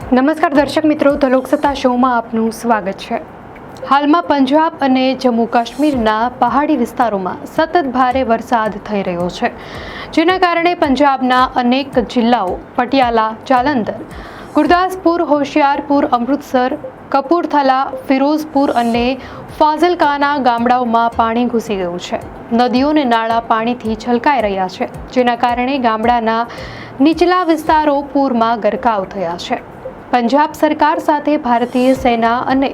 નમસ્કાર દર્શક મિત્રો, ધ લોકસત્તા શોમાં આપનું સ્વાગત છે। હાલમાં પંજાબ અને જમ્મુ કાશ્મીરના પહાડી વિસ્તારોમાં સતત ભારે વરસાદ થઈ રહ્યો છે, જેના કારણે પંજાબના અનેક જિલ્લાઓ પટિયાલા, જાલંધર, ગુરદાસપુર, હોશિયારપુર, અમૃતસર, કપૂરથલા, ફિરોઝપુર અને ફાઝિલકાના ગામડાઓમાં પાણી ઘૂસી ગયું છે। નદીઓ અને નાળા પાણીથી છલકાઈ રહ્યા છે, જેના કારણે ગામડાના નીચલા વિસ્તારો પૂરમાં ગરકાવ થયા છે। પંજાબ સરકાર સાથે ભારતીય સેના અને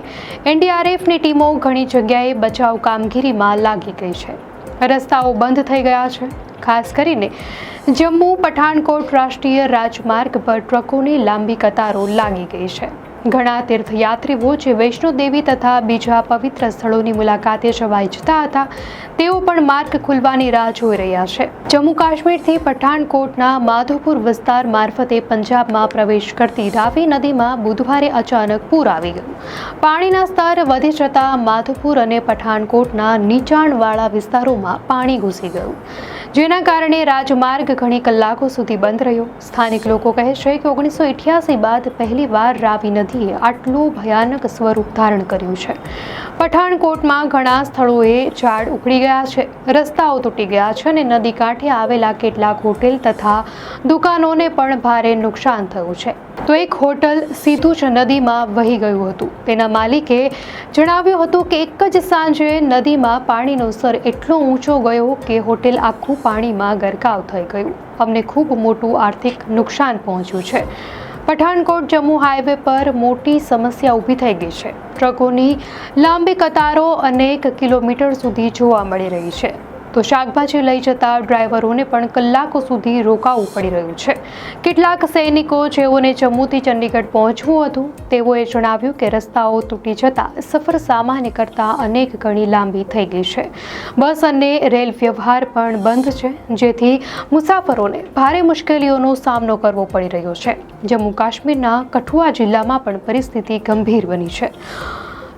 એનડીઆરએફની ટીમો ઘણી જગ્યાએ બચાવ કામગીરીમાં લાગી ગઈ છે। રસ્તાઓ બંધ થઈ ગયા છે। ખાસ કરીને જમ્મુ પઠાણકોટ રાષ્ટ્રીય રાજમાર્ગ પર ટ્રકોની લાંબી કતારો લાગી ગઈ છે। ઘણા તીર્થયાત્રીઓ જે વૈષ્ણોદેવી તથા બીજા પવિત્ર સ્થળોની મુલાકાતે જવા ઈચ્છતા હતા, તેઓ પણ માર્ગ ખુલવાની રાહ જોઈ રહ્યા છે। જમ્મુ કાશ્મીરથી પઠાણકોટના માધોપુર વિસ્તાર મારફતે પંજાબમાં પ્રવેશ કરતી રાવી નદીમાં બુધવારે અચાનક પૂર આવી ગયું। પાણીના સ્તર વધી જતા માધોપુર અને પઠાણકોટના નીચાણવાળા વિસ્તારોમાં પાણી ઘૂસી ગયું, જેના કારણે રાજમાર્ગ ઘણી કલાકો સુધી બંધ રહ્યો। સ્થાનિક લોકો કહે છે કે 1988 બાદ પહેલીવાર રાવી નદીએ આટલું ભયાનક સ્વરૂપ ધારણ કર્યું છે। પઠાણકોટમાં ઘણા સ્થળોએ ઝાડ ઉખડી ગયા છે, રસ્તાઓ તૂટી ગયા છે અને નદી કાંઠે આવેલા કેટલાક હોટેલ તથા દુકાનોને પણ ભારે નુકસાન થયું છે। તો એક હોટલ સીધું જ નદીમાં વહી ગયું હતું। તેના માલિકે જણાવ્યું હતું કે એક જ સાંજે નદીમાં પાણીનો સ્તર એટલો ઊંચો ગયો કે હોટેલ આખું પાણીમાં ગરકાવ થઈ ગયું। અમને ખૂબ મોટું આર્થિક નુકસાન પહોંચ્યું છે। પઠાણકોટ જમ્મુ હાઈવે પર મોટી સમસ્યા ઊભી થઈ ગઈ છે। ટ્રકોની લાંબી કતારો અનેક કિલોમીટર સુધી જોવા મળી રહી છે। તો શાકભાજી લઈ જતા ડ્રાઈવરોને પણ કલાકો સુધી રોકાવું પડી રહ્યું છે। કેટલાક સૈનિકો જેઓને જમ્મુથી ચંડીગઢ પહોંચવું હતું, તેઓએ જણાવ્યું કે રસ્તાઓ તૂટી જતા સફર સામાન્ય કરતાં અનેક ગણી લાંબી થઈ ગઈ છે। બસ અને રેલ વ્યવહાર પણ બંધ છે, જેથી મુસાફરોને ભારે મુશ્કેલીઓનો સામનો કરવો પડી રહ્યો છે। જમ્મુ કાશ્મીરના કઠુઆ જિલ્લામાં પણ પરિસ્થિતિ ગંભીર બની છે।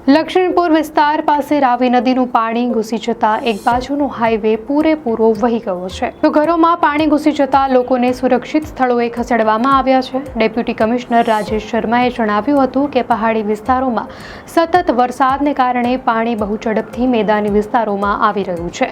લક્ષ્મણપુર વિસ્તાર પાસે રાવી નદીનું પાણી ઘૂસી જતા એક બાજુનો હાઈવે પૂરેપૂરો વહી ગયો છે। તો ઘરોમાં પાણી ઘૂસી જતા લોકોને સુરક્ષિત સ્થળોએ ખસેડવામાં આવ્યા છે। ડેપ્યુટી કમિશનર રાજેશ શર્માએ જણાવ્યું હતું કે પહાડી વિસ્તારોમાં સતત વરસાદને કારણે પાણી બહુ ઝડપથી મેદાની વિસ્તારોમાં આવી રહ્યું છે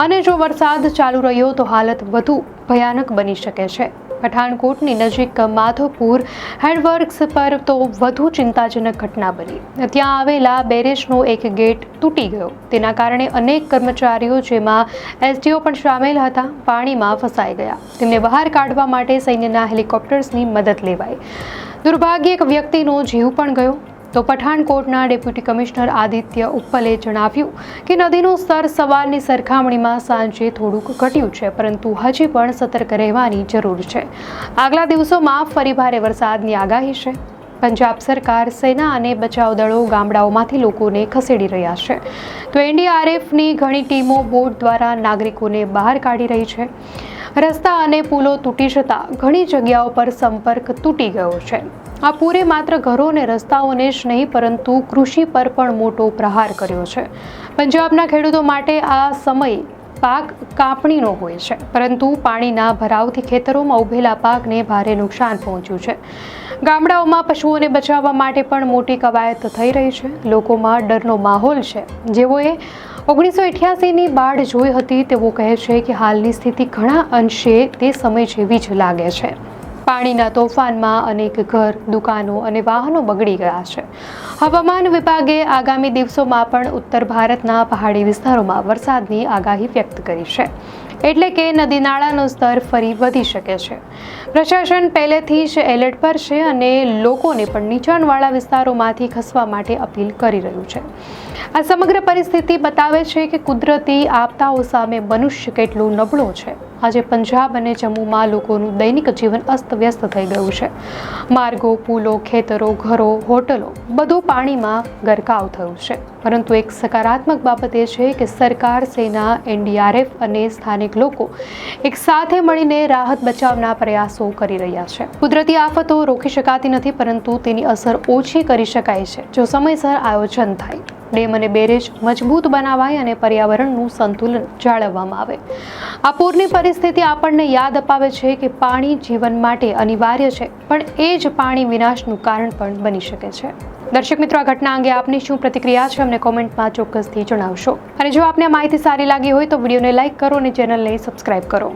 અને જો વરસાદ ચાલુ રહ્યો તો હાલત વધુ ભયાનક બની શકે છે। પઠાણકોટની નજીક માધોપુર હેડવર્ક્સ પર તો વધુ ચિંતાજનક ઘટના બની। ત્યાં આવેલા બેરેજનો એક ગેટ તૂટી ગયો, તેના કારણે અનેક કર્મચારીઓ, જેમાં એસડીઓ પણ સામેલ હતા, પાણીમાં ફસાઈ ગયા। તેમને બહાર કાઢવા માટે સૈન્યના હેલિકોપ્ટર્સની મદદ લેવાઈ। દુર્ભાગ્યે એક વ્યક્તિનો જીવ પણ ગયો। તો પઠાણકોટના ડેપ્યુટી કમિશનર આદિત્ય ઉપ્પલે જણાવ્યું કે નદીનું સ્તર સવારની સરખામણીમાં સાંજે થોડુંક ઘટ્યું છે, પરંતુ હજી પણ સતર્ક રહેવાની જરૂર છે। આગલા દિવસોમાં ફરી ભારે વરસાદની આગાહી છે। પંજાબ સરકાર, સેના અને બચાવ દળો ગામડાઓમાંથી લોકોને ખસેડી રહ્યા છે। તો એનડીઆરએફની ઘણી ટીમો બોટ દ્વારા નાગરિકોને બહાર કાઢી રહી છે। રસ્તા અને પુલો તૂટી જતા ઘણી જગ્યાઓ પર સંપર્ક તૂટી ગયો છે। આ પૂરે માત્ર ઘરો અને રસ્તાઓને જ નહીં, પરંતુ કૃષિ પર પણ મોટો પ્રહાર કર્યો છે। પંજાબના ખેડૂતો માટે આ સમય પાક કાપણીનો હોય છે, પરંતુ પાણીના ભરાવથી ખેતરોમાં ઉભેલા પાકને ભારે નુકસાન પહોંચ્યું છે। ગામડાઓમાં પશુઓને બચાવવા માટે પણ મોટી કવાયત થઈ રહી છે। લોકોમાં ડરનો માહોલ છે। જેઓએ 1988ની બાઢ જોઈ હતી, તેઓ કહે છે કે હાલની સ્થિતિ ઘણા અંશે તે સમય જેવી જ લાગે છે। પાણીના તોફાનમાં અનેક ઘર, દુકાનો અને વાહનો બગડી ગયા છે। હવામાન વિભાગે આગામી દિવસોમાં પણ ઉત્તર ભારતના પહાડી વિસ્તારોમાં વરસાદની આગાહી વ્યક્ત કરી છે, એટલે કે નદી નાળાનું સ્તર ફરી વધી શકે છે। પ્રશાસન પહેલેથી જ એલર્ટ પર છે અને લોકોને પણ નીચાણવાળા વિસ્તારોમાંથી ખસવા માટે અપીલ કરી રહ્યું છે। આ સમગ્ર પરિસ્થિતિ બતાવે છે કે કુદરતી આપદાઓ સામે મનુષ્ય કેટલો નબળો છે। આજે પંજાબ અને જમ્મુમાં લોકોનું દૈનિક જીવન અસ્તવ્યસ્ત થઈ ગયું છે। માર્ગો, પુલો, ખેતરો, ઘરો, હોટલો બધું પાણીમાં ગરકાવ થયું છે। પરંતુ એક સકારાત્મક બાબત એ છે કે સરકાર, સેના, એનડીઆરએફ અને સ્થાનિક લોકો એક સાથે મળીને રાહત બચાવના પ્રયાસો કરી રહ્યા છે। કુદરતી આફતો રોકી શકાતી નથી, પરંતુ તેની અસર ઓછી કરી શકાય છે જો સમયસર આયોજન થાય। ડેમ અને બેરેજ મજબૂત બનાવાય અને પર્યાવરણનું સંતુલન જાળવવામાં આવે. આ પૂરની પરિસ્થિતિ આપણને યાદ અપાવે છે કે પાણી જીવન માટે અનિવાર્ય છે, પણ એ જ પાણી વિનાશનું કારણ પણ બની શકે છે. દર્શક મિત્રો, આ ઘટના અંગે આપની શું પ્રતિક્રિયા છે અમને કોમેન્ટમાં ચોક્કસથી જણાવશો. અને જો આપને આ માહિતી સારી લાગી હોય તો વિડીયોને લાઇક કરો અને ચેનલને સબસ્ક્રાઇબ કરો.